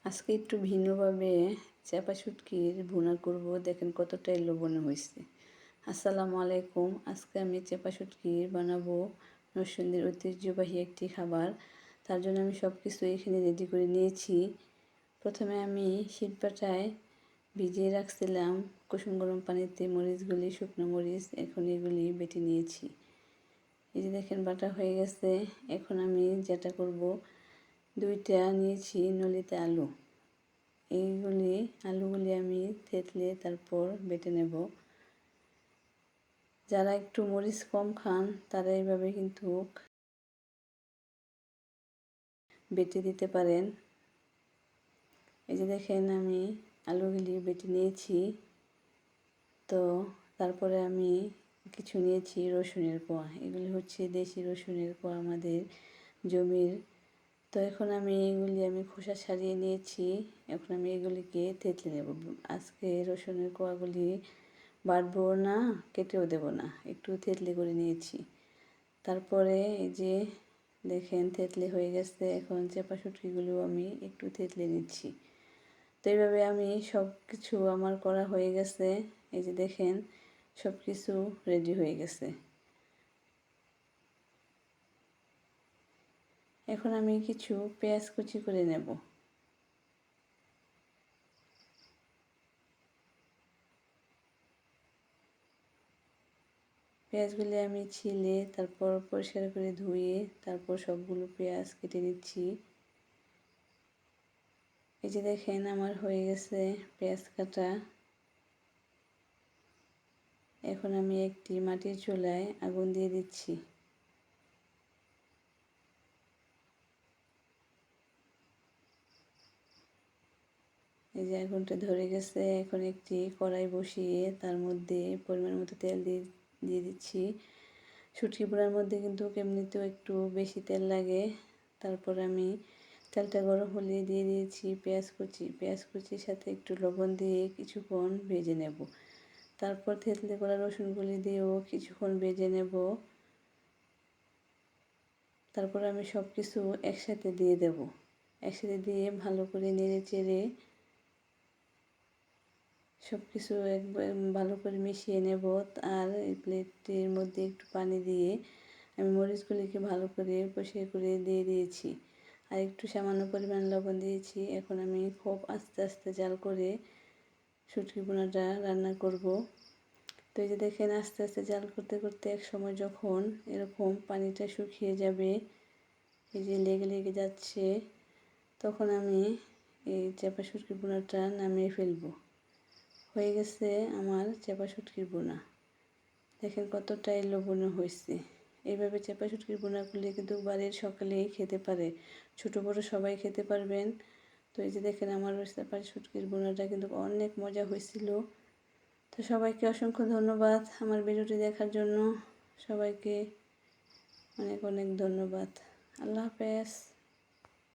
আজকে একটু ভিন্নভাবে চাপা শুটকির ভুনা করব, দেখেন কতটাই লোভনীয় হয়েছে। আসসালামু আলাইকুম। আজকে আমি চাপা শুটকি বানাবো, নরসিংদীর ঐতিহ্যবাহী একটি খাবার। তার জন্য আমি সব কিছু এখানে রেডি করে নিয়েছি। প্রথমে আমি শিলপাটায় ভিজিয়ে রাখছিলাম কুসুম গরম পানিতে মরিচগুলি, শুকনো মরিচ। এখন এগুলি বেটে নিয়েছি। এই যে দেখেন বাটা হয়ে গেছে। এখন আমি যেটা করব, দুইটা নিয়েছি নলিতে আলু। আলুগুলি আমি থেতলে তারপর বেটে নেব। যারা একটু মরিচ কম খান তারা এইভাবে কিন্তু বেটে দিতে পারেন। এই যে দেখেন আমি আলুগুলি বেটে নিয়েছি। তো তারপরে আমি কিছু নিয়েছি রসুনের কোয়া। এগুলি হচ্ছে দেশি রসুনের কোয়া, আমাদের জমির। তো এখন আমি খোসা ছাড়িয়ে নিয়েছি। এখন আমি এগুলিকে থেতলে নেব। আজকে রসুনের কোয়াগুলি বাটবো না, কেটেও দেব না, একটু থেতলে করে নিয়েছি। তারপরে এই যে দেখেন থেতলে হয়ে গেছে। এখন চাপা শুটকিগুলো আমি একটু থেতলে নিচ্ছি। তো এইভাবে আমি সব কিছু আমার করা হয়ে গেছে। এই যে দেখেন সব কিছু রেডি হয়ে গেছে। এখন আমি কিছু পেঁয়াজ কুচি করে নেব। পেঁয়াজগুলি আমি ছিলে তারপর পরিষ্কার করে ধুয়ে তারপর সবগুলো পেঁয়াজ কেটে নিচ্ছি। এই যে দেখেন আমার হয়ে গেছে পেঁয়াজ কাটা। এখন আমি একটি মাটির চুলায় আগুন দিয়ে দিচ্ছি। এই যে আগুনটা ধরে গেছে। এখন একটি কড়াই বসিয়ে তার মধ্যে পরিমাণ মতো তেল দিয়ে দিচ্ছি। শুটকি ভুনার মধ্যে কিন্তু এমনিতেও একটু বেশি তেল লাগে। তারপর আমি তেলটা গরম হলে দিয়ে দিয়েছি পেঁয়াজ কুচি। পেঁয়াজ কুচির সাথে একটু লবণ দিয়ে কিছুক্ষণ ভেজে নেব। তারপর থেতলে করা রসুনগুলি দিয়েও কিছুক্ষণ ভেজে নেব। তারপর আমি সব কিছু একসাথে দিয়ে দেব। একসাথে দিয়ে ভালো করে নেড়ে চেড়ে সব কিছু একবার ভালো করে মিশিয়ে নেব। আর এই প্লেটের মধ্যে একটু পানি দিয়ে আমি মরিচগুলিকে ভালো করে পরিষ্কার করে দিয়ে দিয়েছি। আর একটু সামান্য পরিমাণ লবণ দিয়েছি। এখন আমি খুব আস্তে আস্তে জাল করে শুটকি ভুনাটা রান্না করব। তো এই যে দেখেন আস্তে আস্তে জাল করতে করতে এক সময় যখন এরকম পানিটা শুকিয়ে যাবে, এই যে লেগে লেগে যাচ্ছে, তখন আমি এই চাপা শুটকি ভুনাটা নামিয়ে ফেলবো। হয়ে গেছে আমার চাপা শুটকির ভুনা। দেখেন কতটাই লোভনীয় হয়েছে। এইভাবে চাপা শুটকির ভুনা করলে কিন্তু বাড়ির সকলেই খেতে পারে, ছোটো বড়ো সবাই খেতে পারবেন। তো এই যে দেখেন আমার চাপা শুটকির ভুনাটা কিন্তু অনেক মজা হয়েছিল। তো সবাইকে অসংখ্য ধন্যবাদ আমার ভিডিওটি দেখার জন্য। সবাইকে অনেক অনেক ধন্যবাদ। আল্লাহ হাফেজ।